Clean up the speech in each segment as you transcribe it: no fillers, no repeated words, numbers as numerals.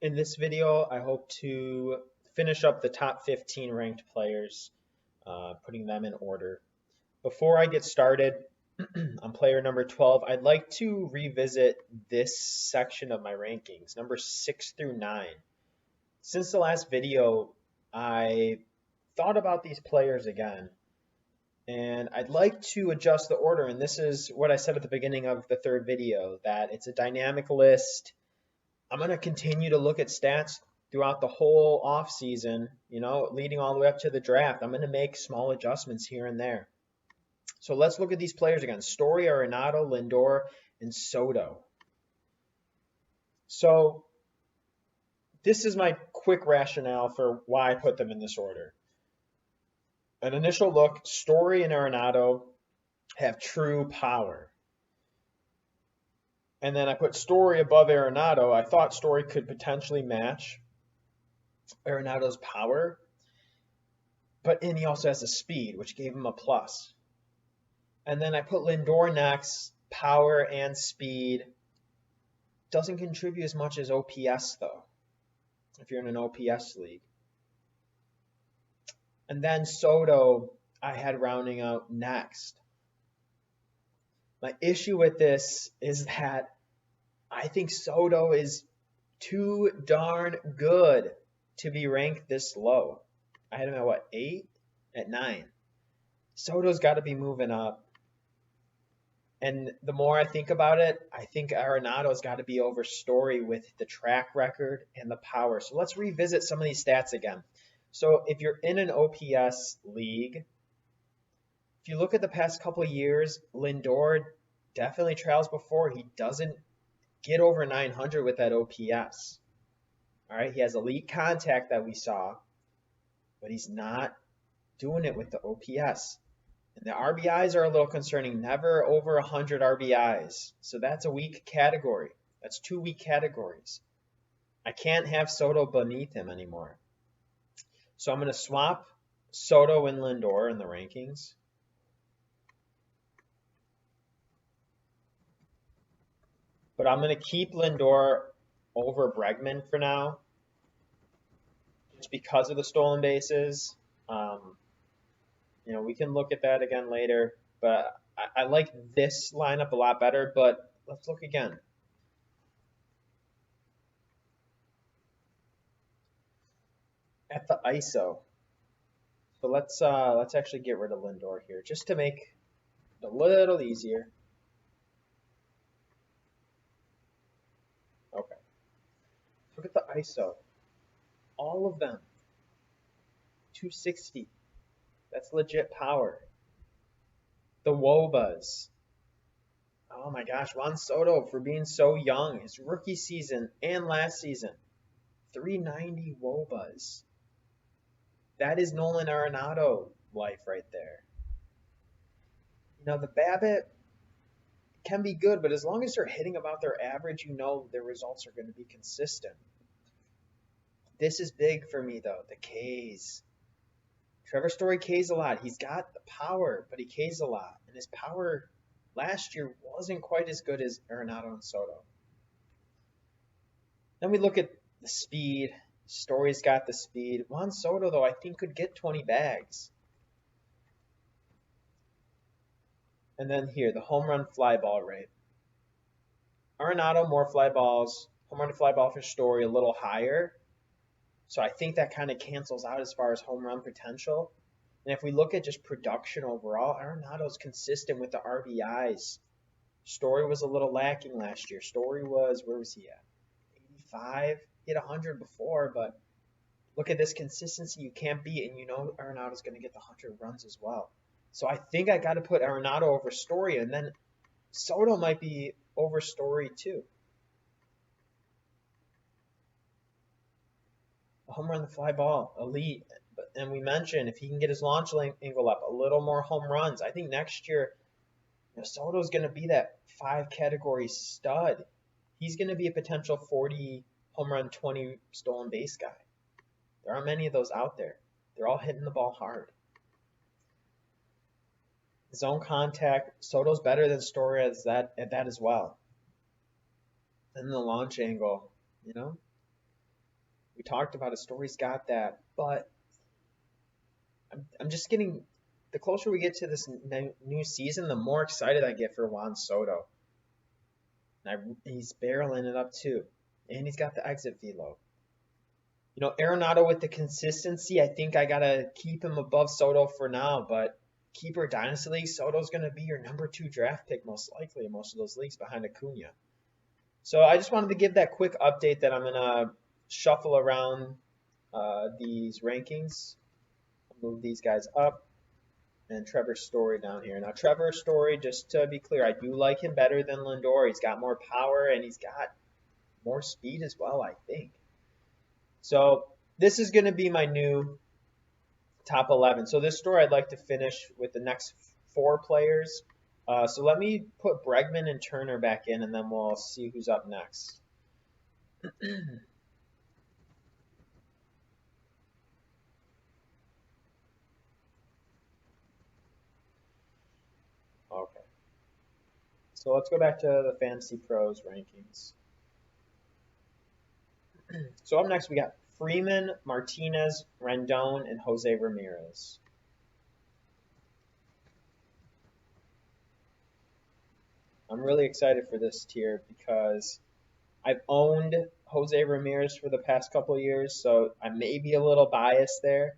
In this video, I hope to finish up the top 15 ranked players, putting them in order. Before I get started on player number 12, I'd like to revisit this section of my rankings, number 6 through 9. Since the last video, I thought about these players again, and I'd like to adjust the order. And this is what I said at the beginning of the third video, that it's a dynamic list. I'm going to continue to look at stats throughout the whole off season, leading all the way up to the draft. I'm going to make small adjustments here and there. So let's look at these players again. Story, Arenado, Lindor, and Soto. So this is my quick rationale for why I put them in this order. An initial look, Story and Arenado have true power. And then I put Story above Arenado. I thought Story could potentially match Arenado's power, and he also has the speed, which gave him a plus. And then I put Lindor next, power and speed. Doesn't contribute as much as OPS, though, if you're in an OPS league. And then Soto, I had rounding out next. My issue with this is that I think Soto is too darn good to be ranked this low. I had him at what, 8? At 9. Soto's got to be moving up. And the more I think about it, I think Arenado's got to be over Story with the track record and the power. So let's revisit some of these stats again. So if you're in an OPS league, if you look at the past couple of years, Lindor definitely trails before. He doesn't get over 900 with that OPS. All right, he has elite contact that we saw, but he's not doing it with the OPS. And the RBIs are a little concerning, never over 100 RBIs. So that's a weak category. That's 2 weak categories. I can't have Soto beneath him anymore. So I'm going to swap Soto and Lindor in the rankings. But I'm going to keep Lindor over Bregman for now, just because of the stolen bases. We can look at that again later, but I like this lineup a lot better. But let's look again. At the ISO. So let's actually get rid of Lindor here, just to make it a little easier. Okay. Look at the ISO. All of them. 260. That's legit power. The WOBAs. Oh my gosh, Juan Soto, for being so young, his rookie season and last season, 390 WOBAs. That is Nolan Arenado life right there. The BABIP can be good, but as long as they're hitting about their average, their results are going to be consistent. This is big for me, though, the Ks. Trevor Story Ks a lot. He's got the power, but he Ks a lot. And his power last year wasn't quite as good as Arenado and Soto. Then we look at the speed. Story's got the speed. Juan Soto, though, I think could get 20 bags. And then here, the home run fly ball rate. Arenado, more fly balls. Home run to fly ball for Story, a little higher. So I think that kind of cancels out as far as home run potential. And if we look at just production overall, Arenado's consistent with the RBIs. Story was a little lacking last year. Story was, where was he at? 85? Hit 100 before, but look at this consistency you can't beat, and Arenado's going to get the 100 runs as well. So I think I got to put Arenado over Story, and then Soto might be over Story too. Home run, the fly ball, elite. And we mentioned if he can get his launch angle up, a little more home runs. I think next year, Soto's going to be that 5 category stud. He's going to be a potential 40 home run, 20 stolen base guy. There aren't many of those out there. They're all hitting the ball hard. Zone contact, Soto's better than Story at that as well. And the launch angle, We talked about it. Story's got that, but I'm just getting, the closer we get to this new season, the more excited I get for Juan Soto. He's barreling it up too, and he's got the exit velo. You know, Arenado with the consistency, I think I gotta keep him above Soto for now, but keeper dynasty league, Soto's gonna be your #2 draft pick most likely in most of those leagues behind Acuna. So I just wanted to give that quick update that I'm gonna shuffle around these rankings. Move these guys up, and Trevor Story down here. Now, Trevor Story, just to be clear, I do like him better than Lindor. He's got more power, and he's got more speed as well, I think. So this is going to be my new top 11. So this story, I'd like to finish with the next 4 players. So let me put Bregman and Turner back in, and then we'll see who's up next. Okay. So let's go back to the Fantasy Pros rankings. So up next, we got Freeman, Martinez, Rendon, and Jose Ramirez. I'm really excited for this tier because I've owned Jose Ramirez for the past couple of years, so I may be a little biased there.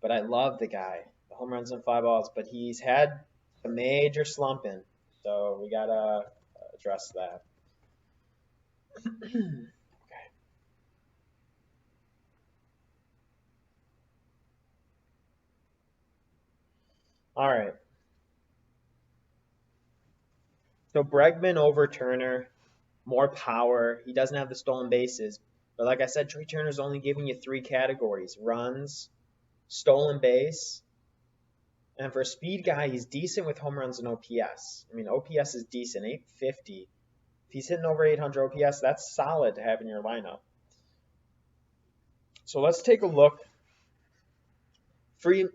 But I love the guy, the home runs and fly balls, but he's had a major slumping, so we gotta address that. Okay. All right. So Bregman over Turner, more power. He doesn't have the stolen bases. But like I said, Trey Turner's only giving you 3 categories: runs, stolen base, and for a speed guy, he's decent with home runs and OPS. I mean, OPS is decent, 850. If he's hitting over 800 OPS, that's solid to have in your lineup. So let's take a look.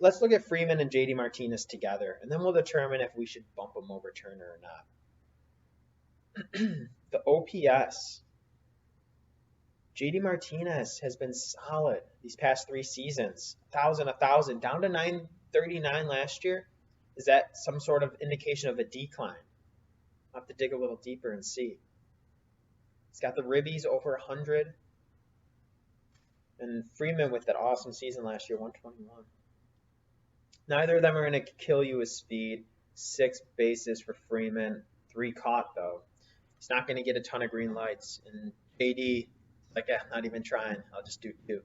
Let's look at Freeman and JD Martinez together, and then we'll determine if we should bump them over Turner or not. The OPS. JD Martinez has been solid these past 3 seasons. 1,000, down to 939 last year. Is that some sort of indication of a decline? I'll have to dig a little deeper and see. He's got the ribbies over 100. And Freeman with that awesome season last year, 121. Neither of them are going to kill you with speed. 6 bases for Freeman, 3 caught though. He's not going to get a ton of green lights. And JD, like, I'm not even trying. I'll just do 2.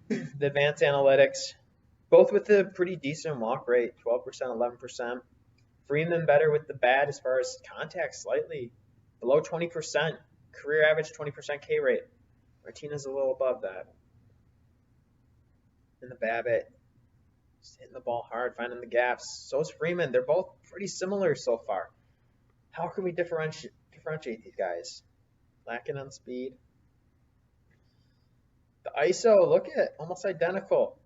The advanced analytics, both with a pretty decent walk rate, 12%, 11%. Freeman better with the bat as far as contact, slightly below 20%. Career average 20% K rate. Martinez a little above that. And the BABIP, just hitting the ball hard, finding the gaps. So is Freeman. They're both pretty similar so far. How can we differentiate these guys? Lacking on speed. The ISO, look at, almost identical.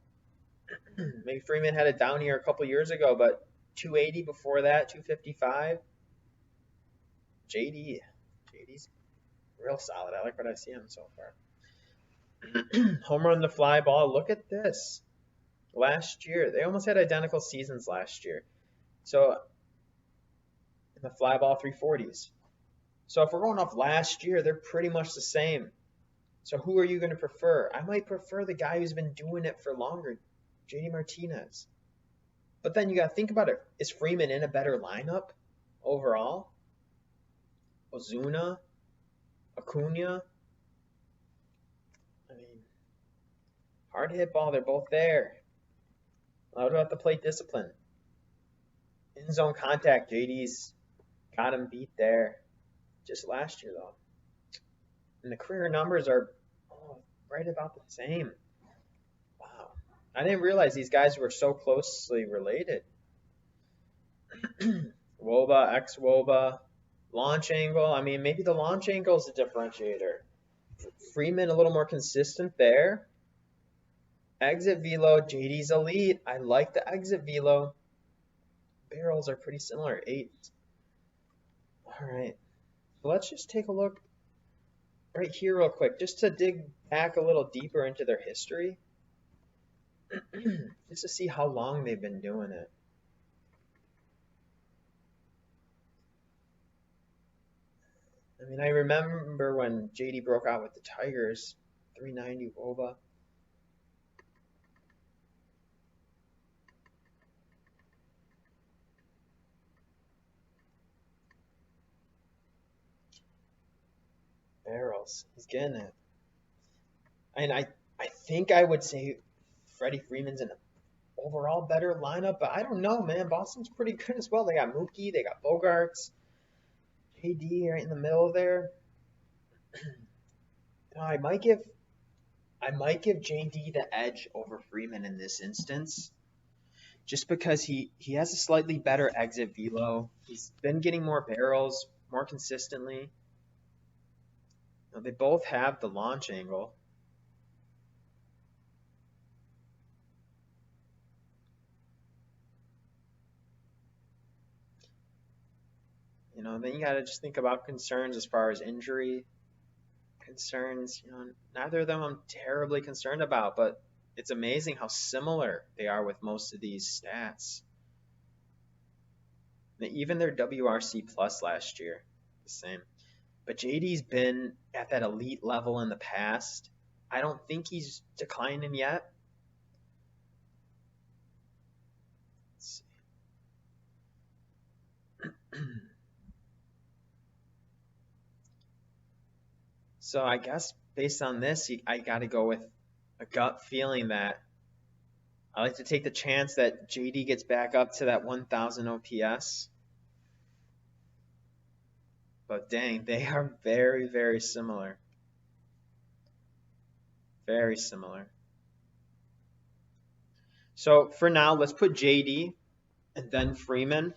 Maybe Freeman had a down year a couple years ago, but 280 before that, 255. JD's real solid. I like what I see him so far. Home run, the fly ball. Look at this. Last year, they almost had identical seasons last year. So, in the fly ball, 340s. So if we're going off last year, they're pretty much the same. So who are you going to prefer? I might prefer the guy who's been doing it for longer, JD Martinez. But then you got to think about it. Is Freeman in a better lineup overall? Ozuna? Acuna? I mean, hard hit ball, they're both there. What about the plate discipline? In zone contact, JD's got him beat there. Just last year, though. And the career numbers are right about the same. Wow. I didn't realize these guys were so closely related. WOBA, ex-WOBA, launch angle. I mean, maybe the launch angle is a differentiator. Freeman a little more consistent there. Exit velo, JD's elite. I like the exit velo. Barrels are pretty similar, 8. All All right. So let's just take a look right here real quick, just to dig back a little deeper into their history, just to see how long they've been doing it. I mean, I remember when JD broke out with the Tigers, 390 WOBA. Barrels. He's getting it. And I think I would say Freddie Freeman's an overall better lineup, but I don't know, man. Boston's pretty good as well. They got Mookie, they got Bogarts, JD right in the middle there. I might give JD the edge over Freeman in this instance, just because he has a slightly better exit velo. He's been getting more barrels more consistently. Now, they both have the launch angle. Then you got to just think about concerns as far as injury concerns. Neither of them I'm terribly concerned about, but it's amazing how similar they are with most of these stats. Even their WRC plus last year, the same. But JD's been at that elite level in the past. I don't think he's declining yet. Let's see. So I guess based on this, I got to go with a gut feeling that I like to take the chance that JD gets back up to that 1,000 OPS. But dang, they are very, very similar. Very similar. So for now, let's put JD and then Freeman.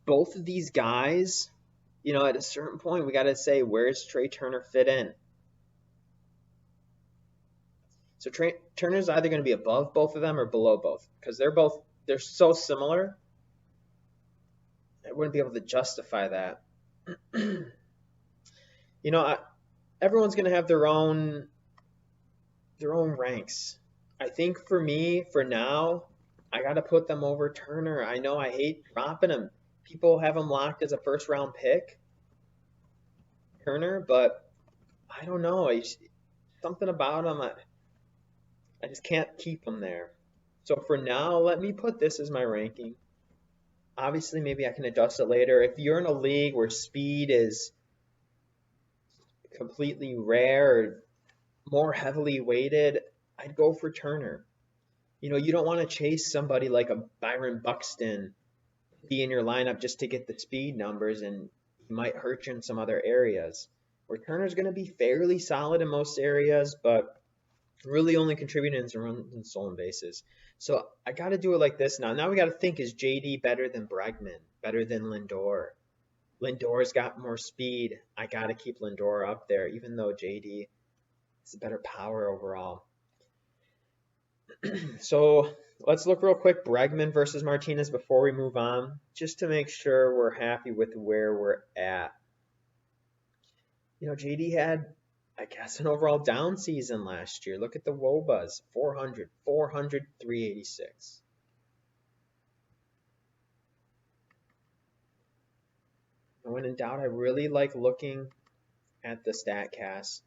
Both of these guys, at a certain point, we got to say, where's Trey Turner fit in? So Turner's either going to be above both of them or below both, because they're so similar. I wouldn't be able to justify that. Everyone's going to have their own ranks. I think for me, for now, I got to put them over Turner. I know I hate dropping him. People have him locked as a first-round pick, Turner, but I don't know. Something about him, I just can't keep him there. So for now, let me put this as my ranking. Obviously, maybe I can adjust it later. If you're in a league where speed is completely rare or more heavily weighted, I'd go for Turner. You don't want to chase somebody like a Byron Buxton be in your lineup just to get the speed numbers, and he might hurt you in some other areas. Where Turner's going to be fairly solid in most areas, but really only contributing in some runs and stolen bases. So I got to do it like this now. Now we got to think, is JD better than Bregman, better than Lindor? Lindor's got more speed. I got to keep Lindor up there, even though JD has a better power overall. So let's look real quick, Bregman versus Martinez before we move on, just to make sure we're happy with where we're at. JD had, I guess, an overall down season last year. Look at the WOBAs, 400, 400, 386. When in doubt, I really like looking at the StatCast.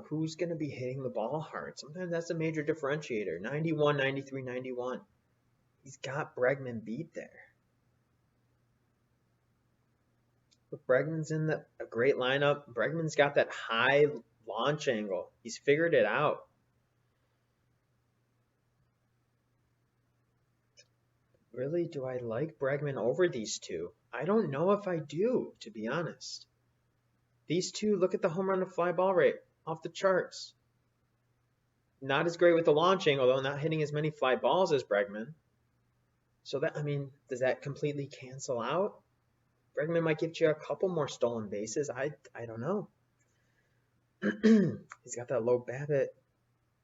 Who's going to be hitting the ball hard? Sometimes that's a major differentiator. 91, 93, 91. He's got Bregman beat there. But Bregman's in a great lineup. Bregman's got that high launch angle. He's figured it out. Really, do I like Bregman over these two? I don't know if I do, to be honest. These two, look at the home run to fly ball rate. Off the charts. Not as great with the launch angle, though, not hitting as many fly balls as Bregman. So does that completely cancel out? Bregman might give you a couple more stolen bases. I don't know. He's got that low BABIP.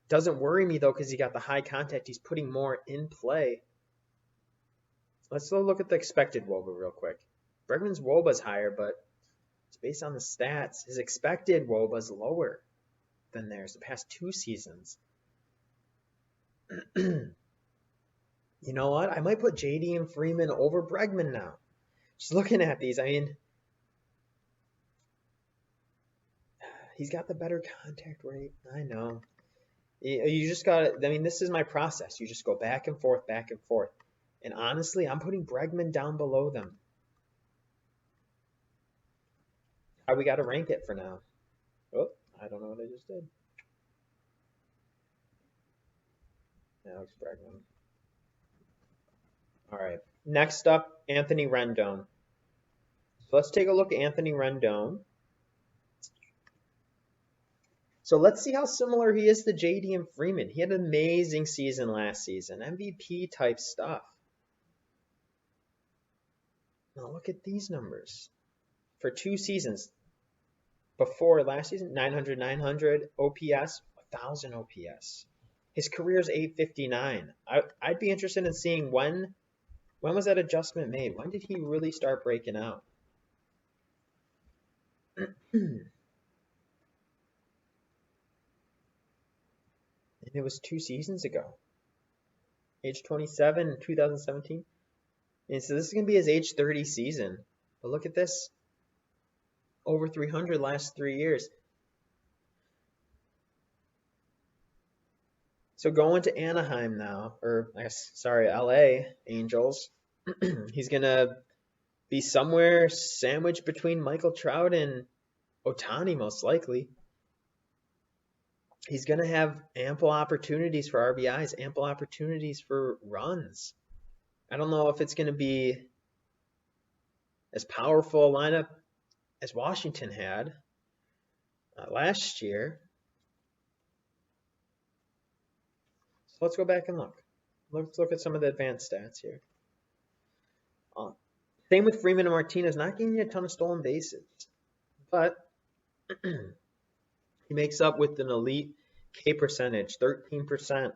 Doesn't worry me, though, because he got the high contact. He's putting more in play. Let's look at the expected WOBA real quick. Bregman's WOBA is higher, but it's based on the stats. His expected WOBA is lower than theirs the past 2 seasons. You know what? I might put JD and Freeman over Bregman now. Just looking at these, I mean, he's got the better contact rate. I know. You just got to, I mean, this is my process. You just go back and forth, back and forth. And honestly, I'm putting Bregman down below them. How we got to rank it for now? Oh, I don't know what I just did. Alex Bregman. All right. Next up, Anthony Rendon. So let's take a look at Anthony Rendon. So let's see how similar he is to JD and Freeman. He had an amazing season last season, MVP type stuff. Now look at these numbers. For 2 seasons before last season, 900, 900 OPS, 1,000 OPS. His career is 859. I'd be interested in seeing when was that adjustment made? When did he really start breaking out? And it was 2 seasons ago. Age 27 in 2017. And so this is going to be his age 30 season. But look at this. Over 300 last 3 years. So going to Anaheim now, or I guess, sorry, LA Angels. He's going to be somewhere sandwiched between Michael Trout and Ohtani, most likely. He's going to have ample opportunities for RBIs, ample opportunities for runs. I don't know if it's going to be as powerful a lineup as Washington had last year. So let's go back and look. Let's look at some of the advanced stats here. Same with Freeman and Martinez, not getting you a ton of stolen bases. But he makes up with an elite K percentage, 13%.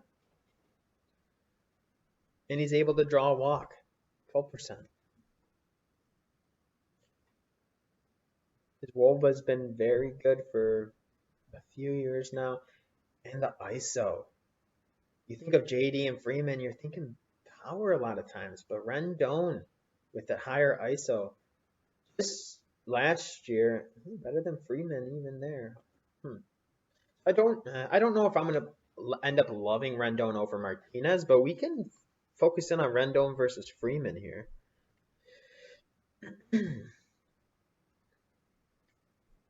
And he's able to draw a walk, 12%. His WOBA has been very good for a few years now. And the ISO. You think of JD and Freeman, you're thinking power a lot of times. But Rendon with the higher ISO. This last year, better than Freeman even there. I don't know if I'm going to end up loving Rendon over Martinez, but we can focus in on Rendon versus Freeman here.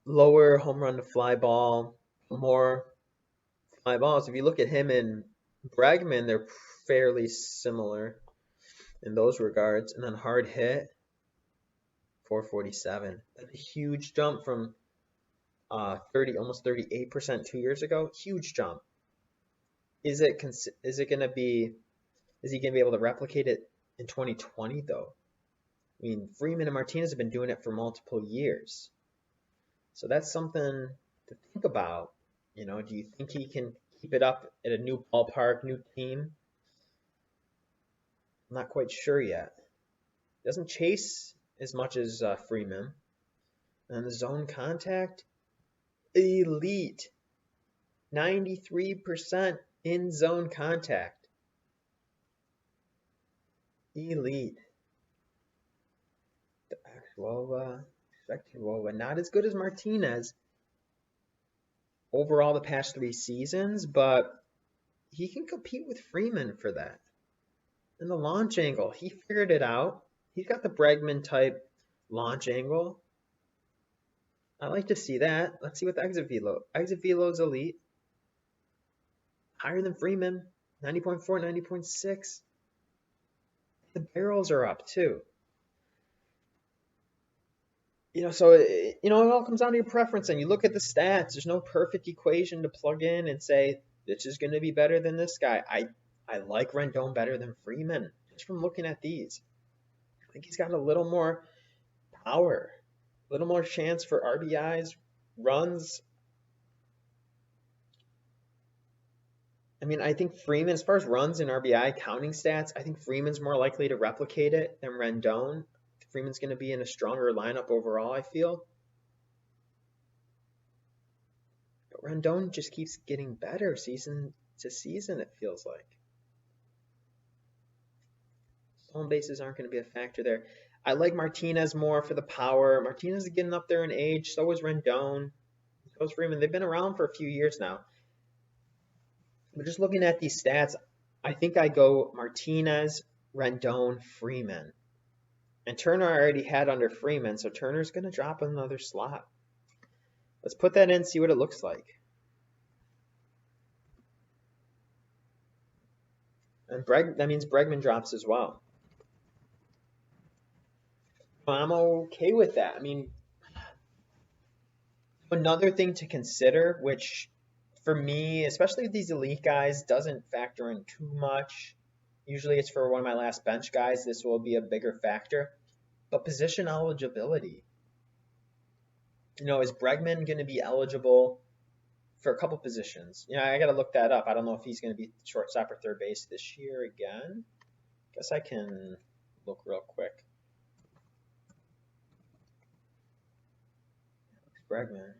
Lower home run to fly ball, more fly balls. If you look at him and Bregman, they're fairly similar in those regards. And then hard hit, 447. That's a huge jump from almost 38% 2 years ago. Huge jump. Is he gonna be able to replicate it in 2020 though? I mean, Freeman and Martinez have been doing it for multiple years. So that's something to think about. You know, do you think he can keep it up at a new ballpark, new team? I'm not quite sure yet. Doesn't chase as much as Freeman. And the zone contact, elite. 93% in zone contact. Elite. The actual expected WOBA, not as good as Martinez overall the past 3 seasons, but he can compete with Freeman for that. And the launch angle, he figured it out. He's got the Bregman type launch angle. I like to see that. Let's see what the exit velo. Exit velo is elite. Higher than Freeman, 90.4, 90.6. The barrels are up too. So it all comes down to your preference, and you look at the stats. There's no perfect equation to plug in and say this is going to be better than this guy. I like Rendon better than Freeman just from looking at these. I think he's got a little more power, a little more chance for RBIs, runs, I mean, I think Freeman, as far as runs and RBI counting stats, I think Freeman's more likely to replicate it than Rendon. Freeman's going to be in a stronger lineup overall, I feel. But Rendon just keeps getting better season to season, it feels like. Home bases aren't going to be a factor there. I like Martinez more for the power. Martinez is getting up there in age. So is Rendon. So is Freeman. They've been around for a few years now. But just looking at these stats, I think I go Martinez, Rendon, Freeman. And Turner I already had under Freeman, so Turner's going to drop another slot. Let's put that in, see what it looks like. And that means Bregman drops as well. I'm okay with that. I mean, another thing to consider, which for me, especially with these elite guys, doesn't factor in too much. Usually it's for one of my last bench guys. This will be a bigger factor. But position eligibility. You know, is Bregman going to be eligible for a couple positions? You know, I got to look that up. I don't know if he's going to be shortstop or third base this year again. Guess I can look real quick. Bregman.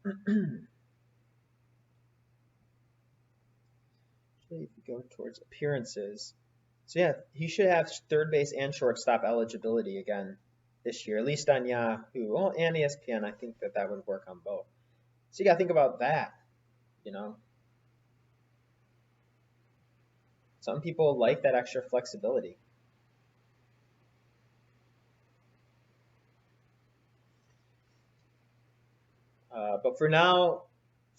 If you go towards appearances, so yeah, he should have third base and shortstop eligibility again this year, at least on Yahoo. Well, and ESPN, I think that would work on both. So you got to think about that, you know. Some people like that extra flexibility. But for now,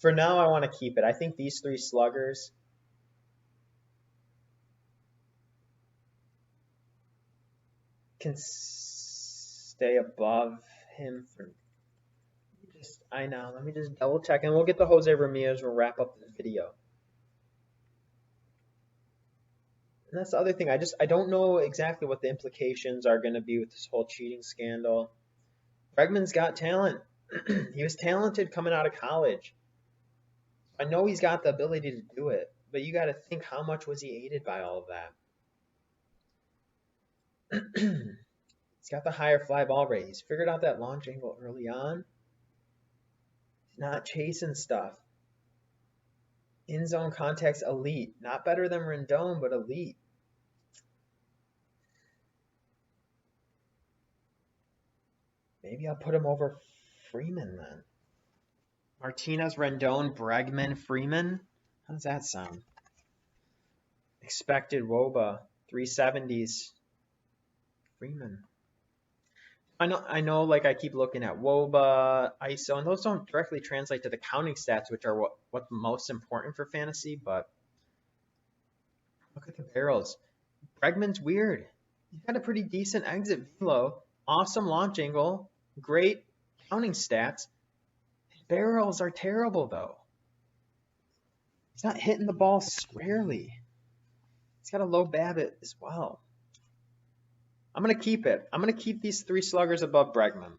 I want to keep it. I think these three sluggers can stay above him for I know. Let me just double check, and we'll get to Jose Ramirez. We'll wrap up the video. And that's the other thing. I don't know exactly what the implications are going to be with this whole cheating scandal. Bregman's got talent. He was talented coming out of college. I know he's got the ability to do it, but you got to think, how much was he aided by all of that? He's got the higher fly ball rate. He's figured out that launch angle early on. He's not chasing stuff. In zone contact's elite. Not better than Rendon, but elite. Maybe I'll put him over Freeman then. Martinez, Rendon, Bregman, Freeman. How does that sound? Expected WOBA, 370s. Freeman. I know, like, I keep looking at WOBA, ISO, and those don't directly translate to the counting stats, which are what's most important for fantasy, but look at the barrels. Bregman's weird. He's got a pretty decent exit velo, awesome launch angle, great counting stats. His barrels are terrible, though. He's not hitting the ball squarely. He's got a low BABIP as well. I'm going to keep it. I'm going to keep these three sluggers above Bregman.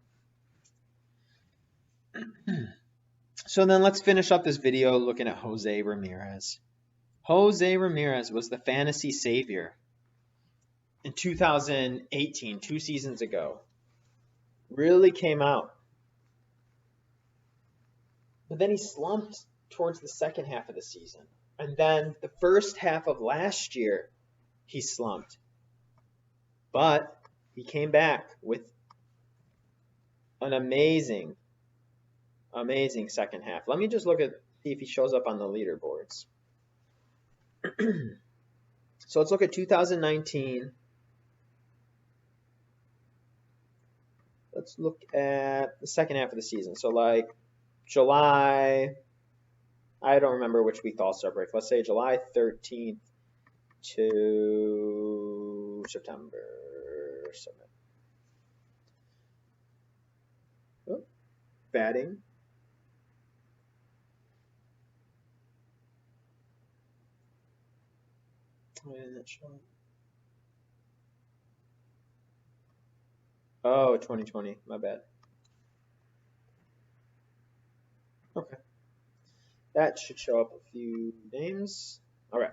So then let's finish up this video looking at Jose Ramirez. Jose Ramirez was the fantasy savior in 2018, 2 seasons ago. Really came out. But then he slumped towards the second half of the season. And then the first half of last year, he slumped. But he came back with an amazing second half. Let me just see if he shows up on the leaderboards. So let's look at 2019. Let's look at the second half of the season. So like July, I don't remember which week the All-Star break. Let's say July 13th to September 7th. Oh, batting. Oh, 2020. My bad. Okay. That should show up a few names. All right.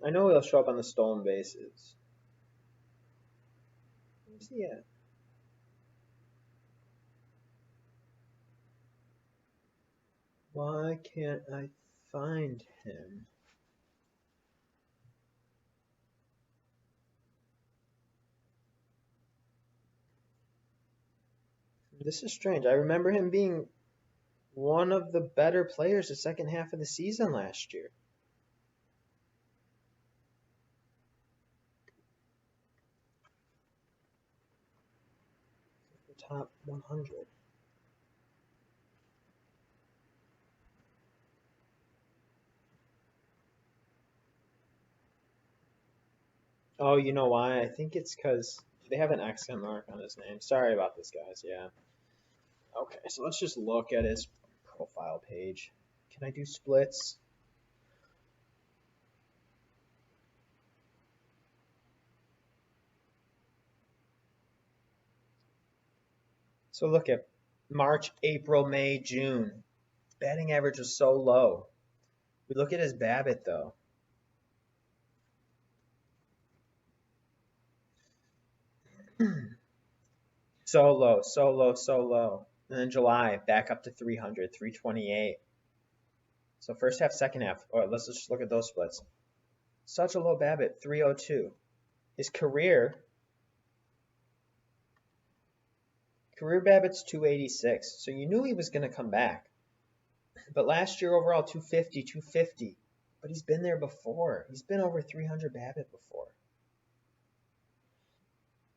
I know it'll show up on the stolen bases. Where's he at? Why can't I find him? This is strange. I remember him being one of the better players the second half of the season last year. The top 100. Oh, you know why? I think it's because they have an accent mark on his name. Sorry about this, guys. Yeah. Okay, so let's just look at his profile page. Can I do splits? So look at March, April, May, June. Batting average was so low. We look at his BABIP though. So low, so low, so low. And then July, back up to 300, 328. So first half, second half. Or let's just look at those splits. Such a low BABIP, 302. His career BABIP's 286. So you knew he was going to come back. But last year overall, 250, 250. But he's been there before. He's been over 300 BABIP before.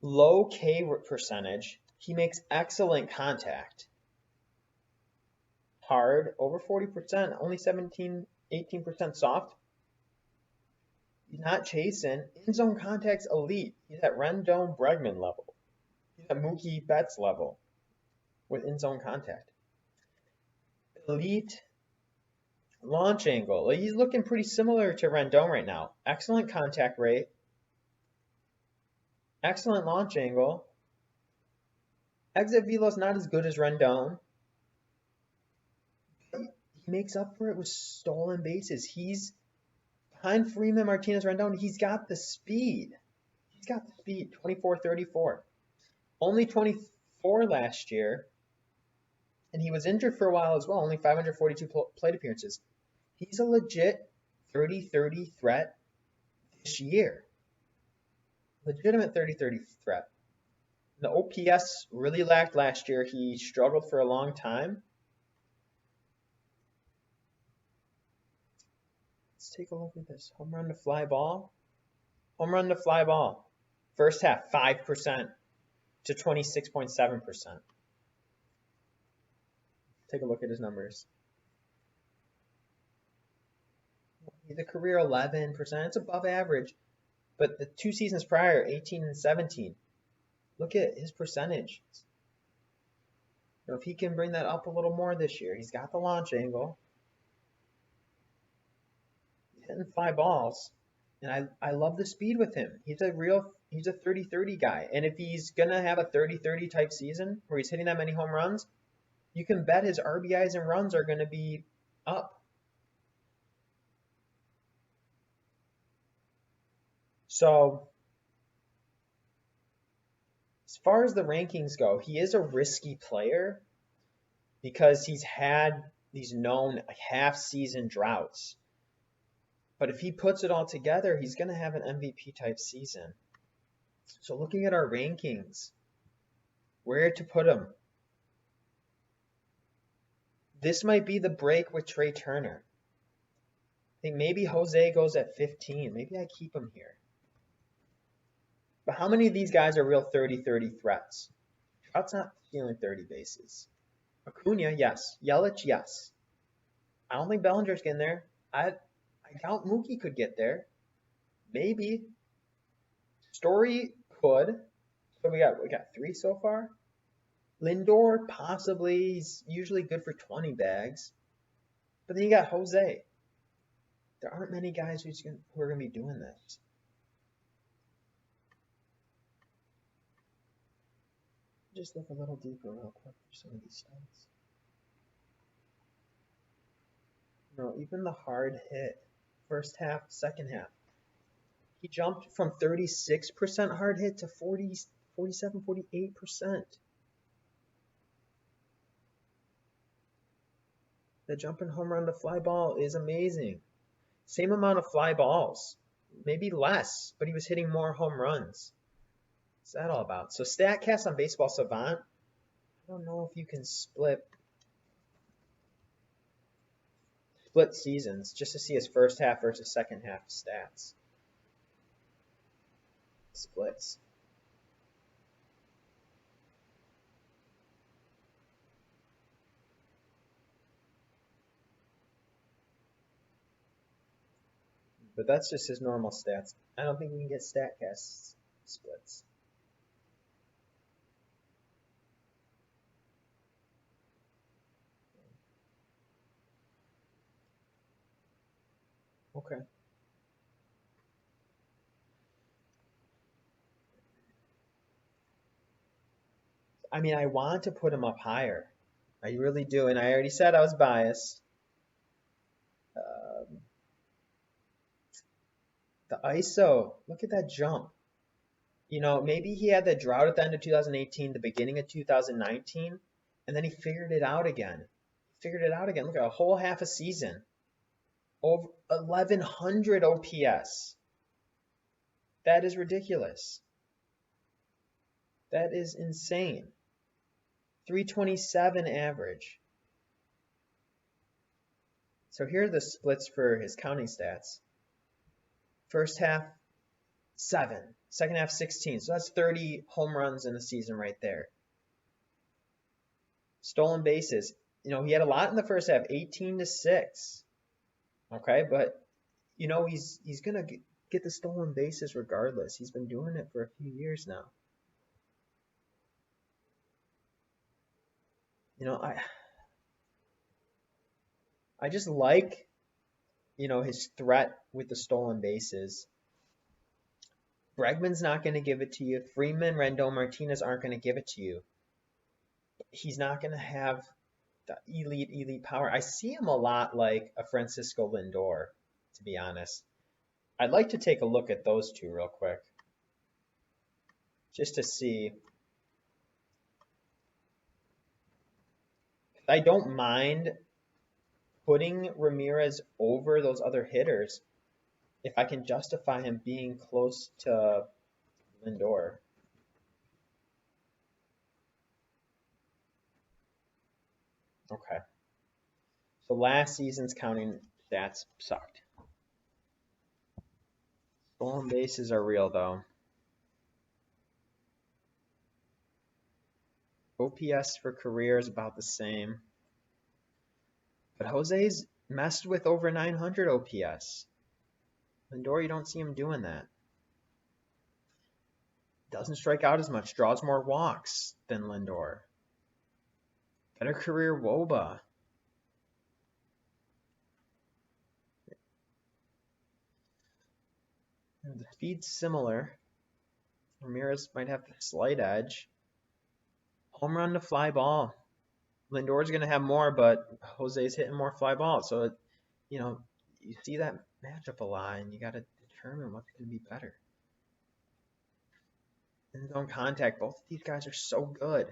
Low K percentage. He makes excellent contact. Hard, over 40%, only 17, 18% soft. He's not chasing. In-zone contact's elite. He's at Rendon Bregman level. He's at Mookie Betts level with in-zone contact. Elite launch angle. He's looking pretty similar to Rendon right now. Excellent contact rate. Excellent launch angle. Exit velo's not as good as Rendon. He makes up for it with stolen bases. He's behind Freeman, Martinez, Rendon. He's got the speed. 24, 34. Only 24 last year. And he was injured for a while as well. Only 542 plate appearances. He's a legit 30-30 threat this year. Legitimate 30-30 threat. The OPS really lacked last year. He struggled for a long time. Let's take a look at this. Home run to fly ball. Home run to fly ball. First half, 5% to 26.7%. Take a look at his numbers. He's a career 11%. It's above average. But the 2 seasons prior, 18 and 17. Look at his percentage. If he can bring that up a little more this year, he's got the launch angle. He's hitting fly balls. And I love the speed with him. He's a 30-30 guy. And if he's going to have a 30-30 type season where he's hitting that many home runs, you can bet his RBIs and runs are going to be up. So as far as the rankings go, he is a risky player because he's had these known half-season droughts. But if he puts it all together, he's going to have an MVP-type season. So looking at our rankings, where to put him? This might be the break with Trey Turner. I think maybe Jose goes at 15. Maybe I keep him here. But how many of these guys are real 30-30 threats? Trout's not stealing 30 bases. Acuna, yes. Yelich, yes. I don't think Bellinger's getting there. I doubt Mookie could get there. Maybe. Story could, So we got 3 so far. Lindor, possibly. He's usually good for 20 bags. But then you got Jose. There aren't many guys who are going to be doing this. Just look a little deeper real quick for some of these stats. Even the hard hit, first half, second half. He jumped from 36% hard hit to 40, 47, 48%. The jumping home run to fly ball is amazing. Same amount of fly balls, maybe less, but he was hitting more home runs. What's that all about? So StatCast on Baseball Savant, I don't know if you can split seasons just to see his first half versus second half stats. Splits. But that's just his normal stats. I don't think we can get StatCast splits. Okay. I mean, I want to put him up higher. I really do, and I already said I was biased. The ISO, look at that jump. Maybe he had the drought at the end of 2018, the beginning of 2019, and then he figured it out again. Look at a whole half a season. Over 1,100 OPS. That is ridiculous. That is insane. 327 average. So here are the splits for his counting stats. First half, 7. Second half, 16. So that's 30 home runs in the season right there. Stolen bases. He had a lot in the first half, 18-6. Okay, but he's gonna get the stolen bases regardless. He's been doing it for a few years now. I just like his threat with the stolen bases. Bregman's not going to give it to you. Freeman, Rendon, Martinez aren't going to give it to you. He's not going to have the elite power. I see him a lot like a Francisco Lindor, to be honest. I'd like to take a look at those two real quick, just to see. I don't mind putting Ramirez over those other hitters if I can justify him being close to Lindor. Okay. So last season's counting stats sucked. Stolen bases are real, though. OPS for career is about the same. But Jose's messed with over 900 OPS. Lindor, you don't see him doing that. Doesn't strike out as much, draws more walks than Lindor. Better career WOBA. The speed's similar. Ramirez might have a slight edge. Home run to fly ball. Lindor's going to have more, but Jose's hitting more fly balls. So, you see that matchup a lot, and you got to determine what's going to be better. End zone contact. Both of these guys are so good.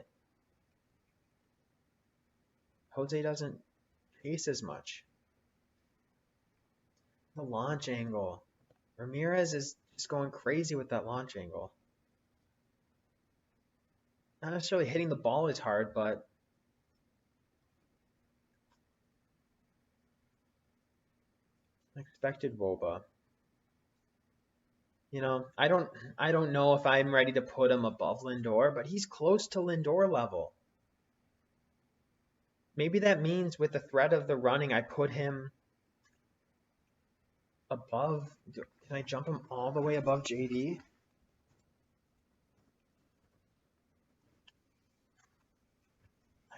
Jose doesn't chase as much. The launch angle. Ramirez is just going crazy with that launch angle. Not necessarily hitting the ball as hard, but expected WOBA. I don't know if I'm ready to put him above Lindor, but he's close to Lindor level. Maybe that means with the threat of the running, I put him above. Can I jump him all the way above JD?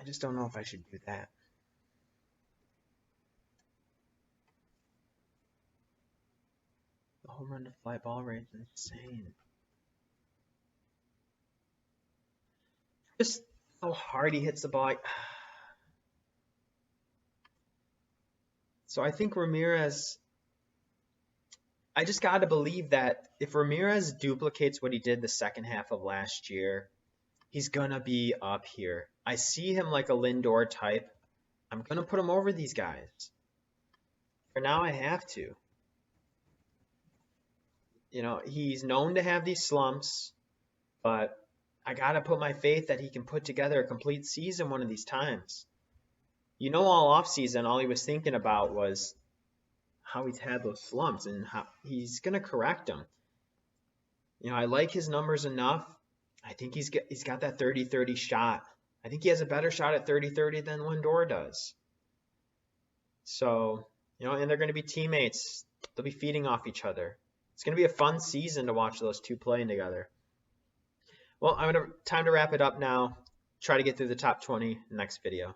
just don't know if I should do that. The home run to fly ball rate is insane. Just how hard he hits the ball. So I think Ramirez, I just got to believe that if Ramirez duplicates what he did the second half of last year, he's going to be up here. I see him like a Lindor type. I'm going to put him over these guys. For now, I have to. You know, he's known to have these slumps, but I got to put my faith that he can put together a complete season one of these times. You know, all offseason, all he was thinking about was how he's had those slumps and how he's going to correct them. You know, I like his numbers enough. I think he's got that 30-30 shot. I think he has a better shot at 30-30 than Lindor does. So, you know, and they're going to be teammates. They'll be feeding off each other. It's going to be a fun season to watch those two playing together. Well, time to wrap it up now. Try to get through the top 20 next video.